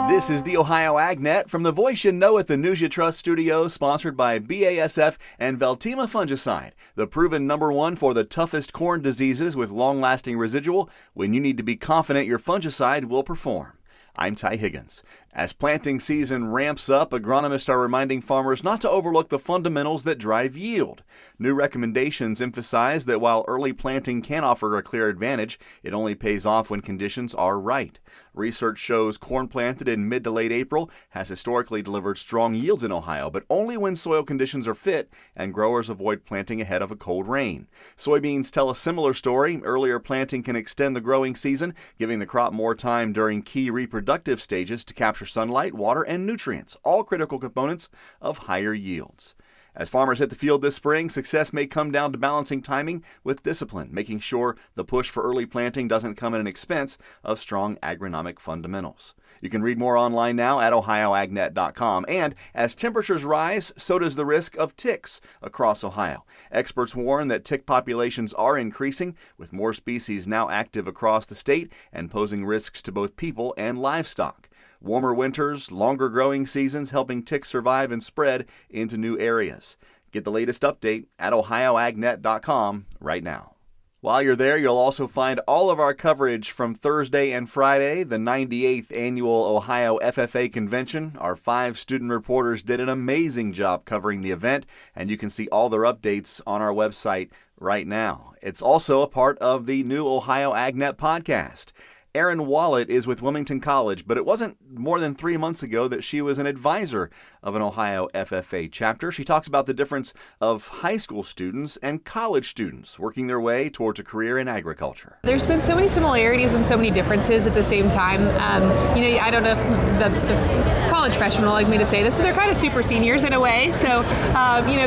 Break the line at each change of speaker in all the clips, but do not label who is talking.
This is the Ohio AgNet from the voice you know at the News You Trust studio, sponsored by BASF and Veltima Fungicide, the proven #1 for the toughest corn diseases with long-lasting residual when you need to be confident your fungicide will perform. I'm Ty Higgins. As planting season ramps up, agronomists are reminding farmers not to overlook the fundamentals that drive yield. New recommendations emphasize that while early planting can offer a clear advantage, it only pays off when conditions are right. Research shows corn planted in mid to late April has historically delivered strong yields in Ohio, but only when soil conditions are fit and growers avoid planting ahead of a cold rain. Soybeans tell a similar story. Earlier planting can extend the growing season, giving the crop more time during key reproductive stages to capture sunlight, water, and nutrients, all critical components of higher yields. As farmers hit the field this spring, success may come down to balancing timing with discipline, making sure the push for early planting doesn't come at an expense of strong agronomic fundamentals. You can read more online now at ohioagnet.com. And as temperatures rise, so does the risk of ticks across Ohio. Experts warn that tick populations are increasing, with more species now active across the state and posing risks to both people and livestock. Warmer winters, longer growing seasons helping ticks survive and spread into new areas. Get the latest update at ohioagnet.com right now. While you're there, you'll also find all of our coverage from Thursday and Friday, the 98th Annual Ohio FFA Convention. Our 5 student reporters did an amazing job covering the event, and you can see all their updates on our website right now. It's also a part of the new Ohio AgNet podcast. Erin Wallet is with Wilmington College, but it wasn't more than 3 months ago that she was an advisor of an Ohio FFA chapter. She talks about the difference of high school students and college students working their way towards a career in agriculture.
There's been so many similarities and so many differences at the same time. I don't know if the college freshmen will like me to say this, but they're kind of super seniors in a way. So,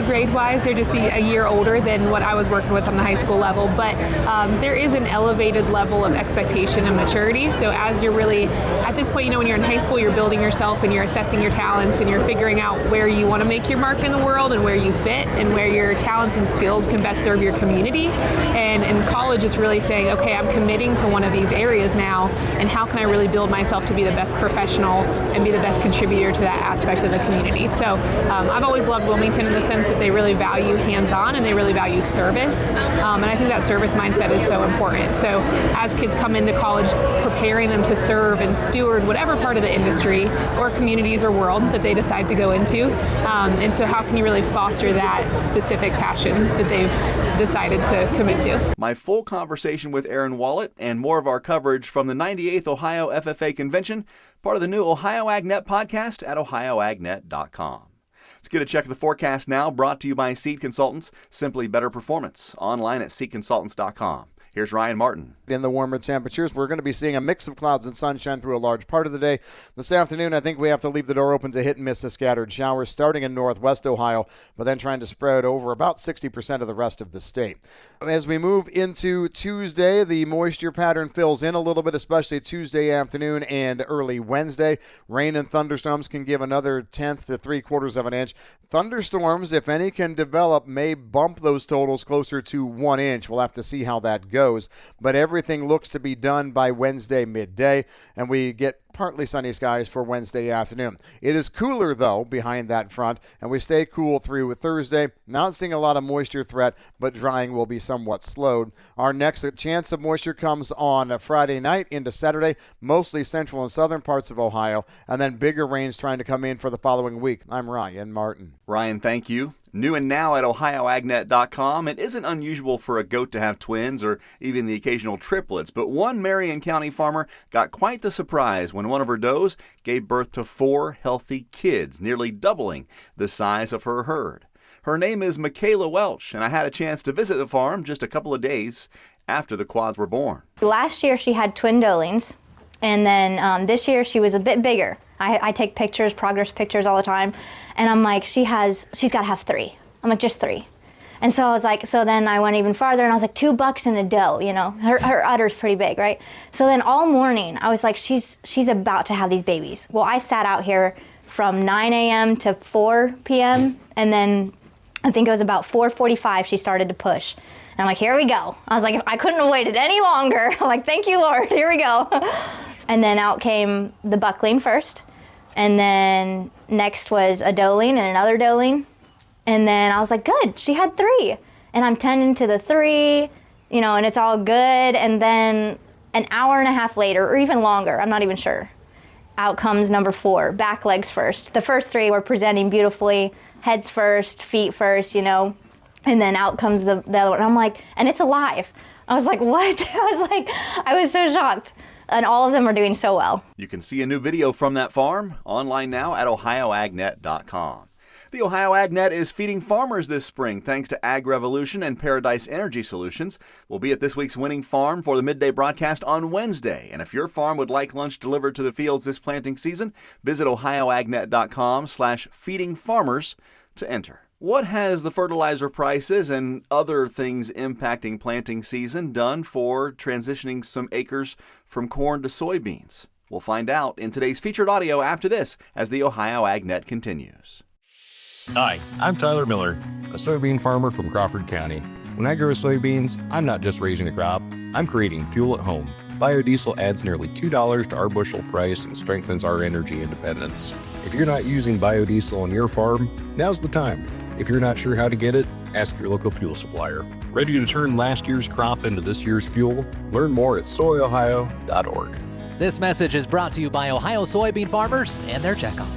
grade-wise, they're just a year older than what I was working with on the high school level. But there is an elevated level of expectation and maturity. So as you're really, at this point, when you're in high school, you're building yourself and you're assessing your talents and you're figuring out where you want to make your mark in the world and where you fit and where your talents and skills can best serve your community. And in college, it's really saying, okay, I'm committing to one of these areas now, and how can I really build myself to be the best professional and be the best contributor to that aspect of the community. So I've always loved Wilmington in the sense that they really value hands-on and they really value service. And I think that service mindset is so important. So as kids come into college, preparing them to serve and steward whatever part of the industry or communities or world that they decide to go into. And so how can you really foster that specific passion that they've decided to commit to?
My full conversation with Erin Wallet and more of our coverage from the 98th Ohio FFA Convention, part of the new Ohio AgNet podcast at ohioagnet.com. Let's get a check of the forecast now, brought to you by Seed Consultants. Simply better performance. Online at seedconsultants.com. Here's Ryan Martin.
In the warmer temperatures, we're going to be seeing a mix of clouds and sunshine through a large part of the day. This afternoon, I think we have to leave the door open to hit and miss the scattered showers starting in northwest Ohio, but then trying to spread over about 60% of the rest of the state. As we move into Tuesday, the moisture pattern fills in a little bit, especially Tuesday afternoon and early Wednesday. Rain and thunderstorms can give another 1/10 to 3/4 of an inch. Thunderstorms, if any can develop, may bump those totals closer to 1 inch. We'll have to see how that goes. But everything looks to be done by Wednesday midday, and we get partly sunny skies for Wednesday afternoon. It is cooler, though, behind that front, and we stay cool through Thursday. Not seeing a lot of moisture threat, but drying will be somewhat slowed. Our next chance of moisture comes on Friday night into Saturday, mostly central and southern parts of Ohio, and then bigger rains trying to come in for the following week. I'm Ryan Martin.
Ryan, thank you. New and now at ohioagnet.com. It isn't unusual for a goat to have twins or even the occasional triplets, but one Marion County farmer got quite the surprise when one of her does gave birth to 4 healthy kids, nearly doubling the size of her herd. Her name is Michaela Welch, and I had a chance to visit the farm just a couple of days after the quads were born.
Last year she had twin Dolings, and then this year she was a bit bigger. I take pictures, progress pictures all the time, and I'm like, she's got to have 3. I'm like, just 3. And so I was like, so then I went even farther, and I was like, 2 bucks and a doe, her udder's pretty big, right? So then all morning I was like, she's about to have these babies. Well, I sat out here from 9 a.m. to 4 p.m. and then I think it was about 4:45 she started to push. And I'm like, here we go. I was like, I couldn't have waited any longer. I'm like, thank you, Lord, here we go. And then out came the buckling first. And then next was a doeling and another doeling. And then I was like, good, she had 3. And I'm tending to the 3, and it's all good. And then an hour and a half later, or even longer, I'm not even sure, out comes number 4, back legs first. The first 3 were presenting beautifully, heads first, feet first, and then out comes the other one. I'm like, and it's alive. I was like, what? I was so shocked. And all of them are doing so well.
You can see a new video from that farm online now at ohioagnet.com. The Ohio AgNet is feeding farmers this spring thanks to Ag Revolution and Paradise Energy Solutions. We'll be at this week's winning farm for the midday broadcast on Wednesday. And if your farm would like lunch delivered to the fields this planting season, visit ohioagnet.com/feedingfarmers to enter. What has the fertilizer prices and other things impacting planting season done for transitioning some acres from corn to soybeans? We'll find out in today's featured audio after this as the Ohio AgNet continues.
Hi, I'm Tyler Miller, a soybean farmer from Crawford County. When I grow soybeans, I'm not just raising a crop, I'm creating fuel at home. Biodiesel adds nearly $2 to our bushel price and strengthens our energy independence. If you're not using biodiesel on your farm, now's the time. If you're not sure how to get it, ask your local fuel supplier. Ready to turn last year's crop into this year's fuel? Learn more at soyohio.org.
This message is brought to you by Ohio soybean farmers and their checkoff.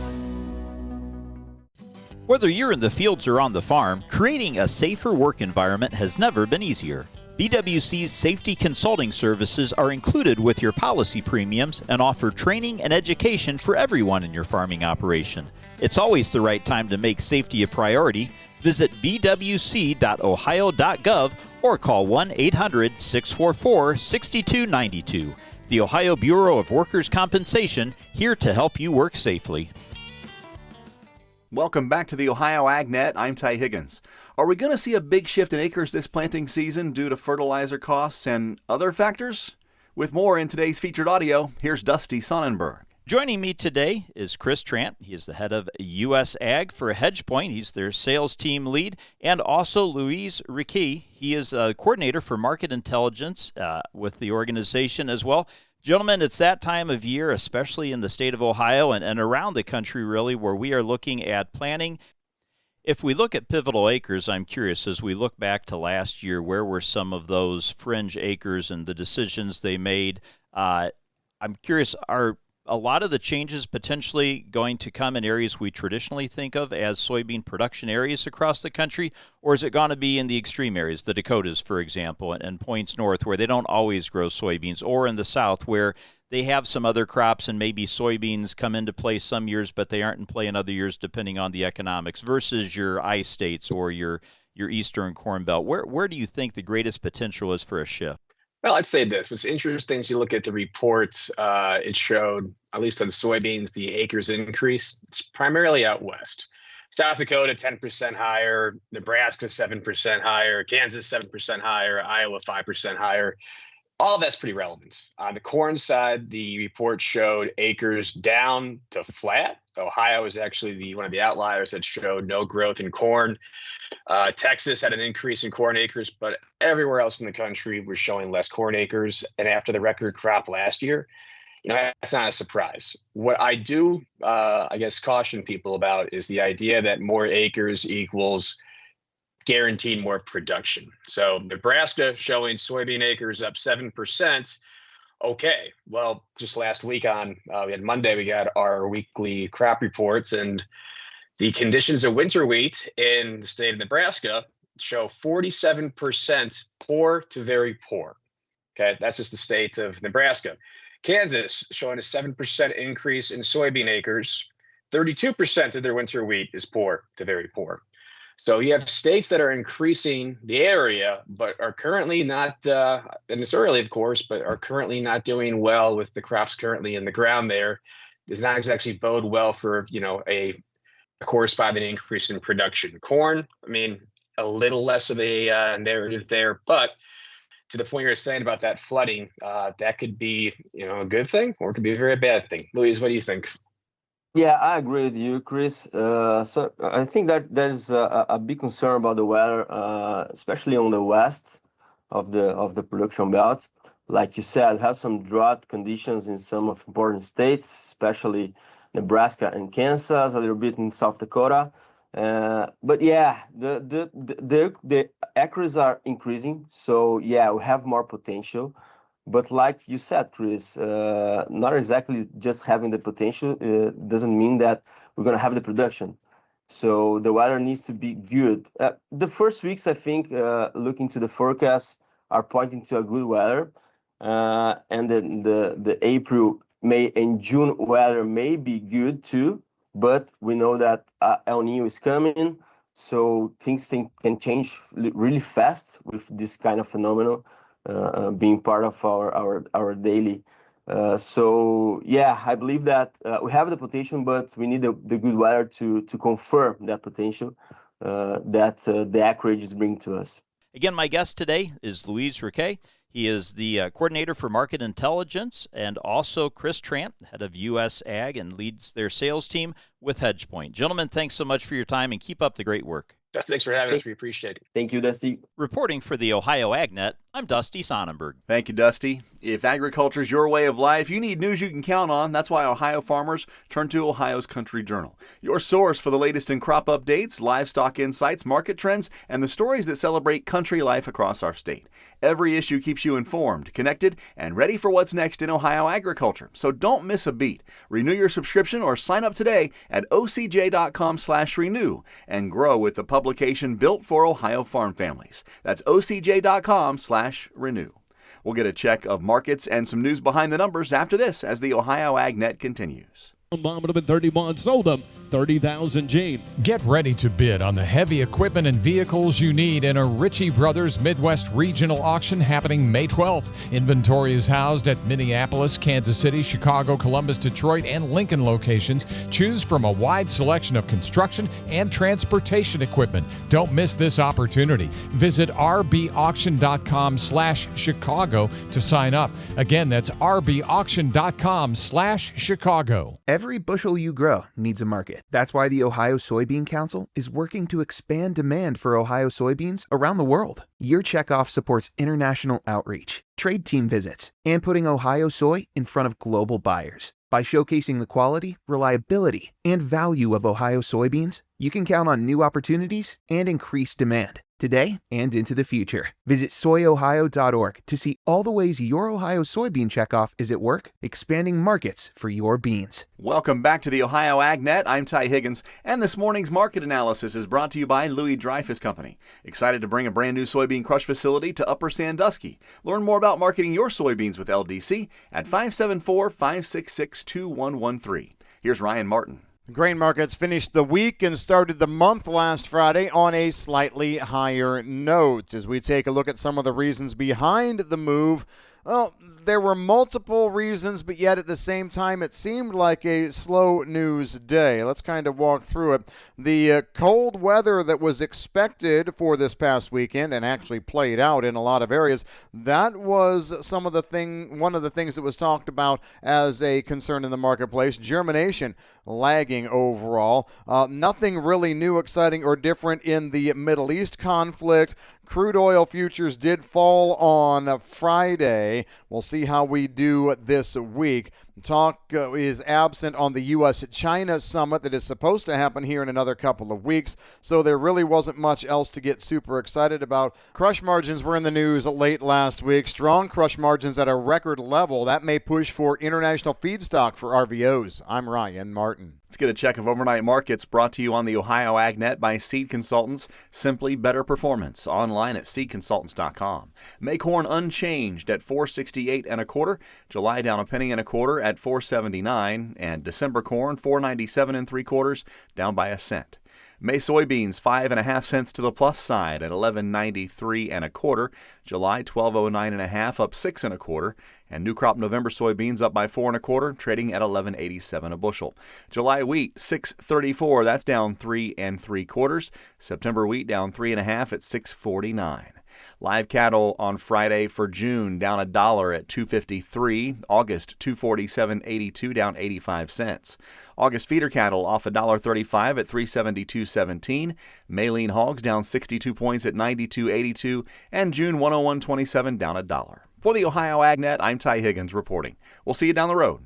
Whether you're in the fields or on the farm, creating a safer work environment has never been easier. BWC's safety consulting services are included with your policy premiums and offer training and education for everyone in your farming operation. It's always the right time to make safety a priority. Visit bwc.ohio.gov or call 1-800-644-6292. The Ohio Bureau of Workers' Compensation, here to help you work safely.
Welcome back to the Ohio AgNet. I'm Ty Higgins. Are we going to see a big shift in acres this planting season due to fertilizer costs and other factors? With more in today's featured audio, here's Dusty Sonnenberg.
Joining me today is Chris Trant. He is the head of U.S. Ag for HedgePoint. He's their sales team lead. And also Louise Riquet. He is a coordinator for market intelligence with the organization as well. Gentlemen, it's that time of year, especially in the state of Ohio and around the country, really, where we are looking at planning. If we look at pivotal acres, I'm curious, as we look back to last year, where were some of those fringe acres and the decisions they made? I'm curious, are a lot of the changes potentially going to come in areas we traditionally think of as soybean production areas across the country, or is it going to be in the extreme areas, the Dakotas, for example, and points north where they don't always grow soybeans, or in the south where they have some other crops and maybe soybeans come into play some years, but they aren't in play in other years depending on the economics, versus your I states or your eastern corn belt? Where do you think the greatest potential is for a shift?
Well, I'd say this. What's interesting is you look at the report, it showed, at least on soybeans, the acres increase. It's primarily out west. South Dakota, 10% higher, Nebraska, 7% higher, Kansas, 7% higher, Iowa, 5% higher. All that's pretty relevant. On the corn side, the report showed acres down to flat. Ohio is actually one of the outliers that showed no growth in corn. Texas had an increase in corn acres, but everywhere else in the country was showing less corn acres. And after the record crop last year, that's not a surprise. What I do, I guess, caution people about is the idea that more acres equals guaranteed more production. So Nebraska showing soybean acres up 7%. Okay, well, just last week we had Monday, we got our weekly crop reports, and the conditions of winter wheat in the state of Nebraska show 47% poor to very poor. Okay, that's just the state of Nebraska. Kansas showing a 7% increase in soybean acres. 32% of their winter wheat is poor to very poor. So you have states that are increasing the area, but are currently not, and it's early, of course, but are currently not doing well with the crops currently in the ground there. Does not exactly bode well for, a corresponding increase in production. Corn, a little less of a narrative there, but to the point you're saying about that flooding, that could be, a good thing, or it could be a very bad thing. Louise, what do you think?
Yeah, I agree with you, Chris. So I think that there's a big concern about the weather, especially on the west of the production belt. Like you said, have some drought conditions in some of important states, especially Nebraska and Kansas, a little bit in South Dakota. But yeah, the acres are increasing. So yeah, we have more potential. But like you said, Chris, not exactly just having the potential doesn't mean that we're going to have the production. So the weather needs to be good. The first weeks, I think, looking to the forecast, are pointing to a good weather. And then the April, May, and June weather may be good too. But we know that El Nino is coming. So things can change really fast with this kind of phenomenon being part of our daily. So yeah, I believe that we have the potential, but we need the good weather to confirm that potential that the acreages bring to us.
Again, my guest today is Luis Riquet. He is the coordinator for market intelligence, and also Chris Trant, head of U.S. Ag, and leads their sales team with HedgePoint. Gentlemen, thanks so much for your time, and keep up the great work.
Dusty, thanks for having us. We appreciate it.
Thank you, Dusty.
Reporting for the Ohio AgNet, I'm Dusty Sonnenberg.
Thank you, Dusty. If agriculture's your way of life, you need news you can count on. That's why Ohio farmers turn to Ohio's Country Journal, your source for the latest in crop updates, livestock insights, market trends, and the stories that celebrate country life across our state. Every issue keeps you informed, connected, and ready for what's next in Ohio agriculture. So don't miss a beat. Renew your subscription or sign up today at ocj.com/renew and grow with the publication built for Ohio farm families. That's ocj.com/renew. We'll get a check of markets and some news behind the numbers after this as the Ohio AgNet continues.
Bottom of 31, sold them 30,000, Gene.
Get ready to bid on the heavy equipment and vehicles you need in a Ritchie Brothers Midwest Regional Auction happening May 12th. Inventory is housed at Minneapolis, Kansas City, Chicago, Columbus, Detroit, and Lincoln locations. Choose from a wide selection of construction and transportation equipment. Don't miss this opportunity. Visit rbauction.com/Chicago to sign up. Again, that's rbauction.com/Chicago.
Every bushel you grow needs a market. That's why the Ohio Soybean Council is working to expand demand for Ohio soybeans around the world. Your checkoff supports international outreach, trade team visits, and putting Ohio soy in front of global buyers. By showcasing the quality, reliability, and value of Ohio soybeans, you can count on new opportunities and increased demand today and into the future. Visit soyohio.org to see all the ways your Ohio soybean checkoff is at work, expanding markets for your beans.
Welcome back to the Ohio AgNet. I'm Ty Higgins, and this morning's market analysis is brought to you by Louis Dreyfus Company. Excited to bring a brand new soybean crush facility to Upper Sandusky. Learn more about marketing your soybeans with LDC at 574-566-2113. Here's Ryan Martin.
Grain markets finished the week and started the month last Friday on a slightly higher note. As we take a look at some of the reasons behind the move, well, there were multiple reasons, but yet at the same time it seemed like a slow news day. Let's kind of walk through it. The cold weather that was expected for this past weekend and actually played out in a lot of areas, that was one of the things that was talked about as a concern in the marketplace. Germination lagging overall. Nothing really new, exciting, or different in the Middle East conflict. Crude oil futures did fall on Friday. We'll see how we do this week. Talk is absent on the U.S.-China summit that is supposed to happen here in another couple of weeks, so there really wasn't much else to get super excited about. Crush margins were in the news late last week. Strong crush margins at a record level. That may push for international feedstock for RVOs. I'm Ryan Martin.
Let's get a check of overnight markets brought to you on the Ohio AgNet by Seed Consultants. Simply better performance. Online at seedconsultants.com. May corn unchanged at $4.68 1/4. July down a penny and a quarter at $4.79, and December corn $4.97 3/4, down by a cent. May soybeans 5.5 cents to the plus side at $11.93 1/4. July $12.09 1/2, up 6 1/4. And new crop November soybeans up by 4 1/4, trading at $11.87 a bushel. July wheat 6.34, that's down 3 3/4. September wheat down 3.5 at $6.49. Live cattle on Friday for June down $1 at $2.53. August $247.82, down 85 cents. August feeder cattle off $1.35 at $372.17. May lean hogs down 62 points at $92.82, and June 101.27, down $1. For the Ohio AgNet, I'm Ty Higgins reporting. We'll see you down the road.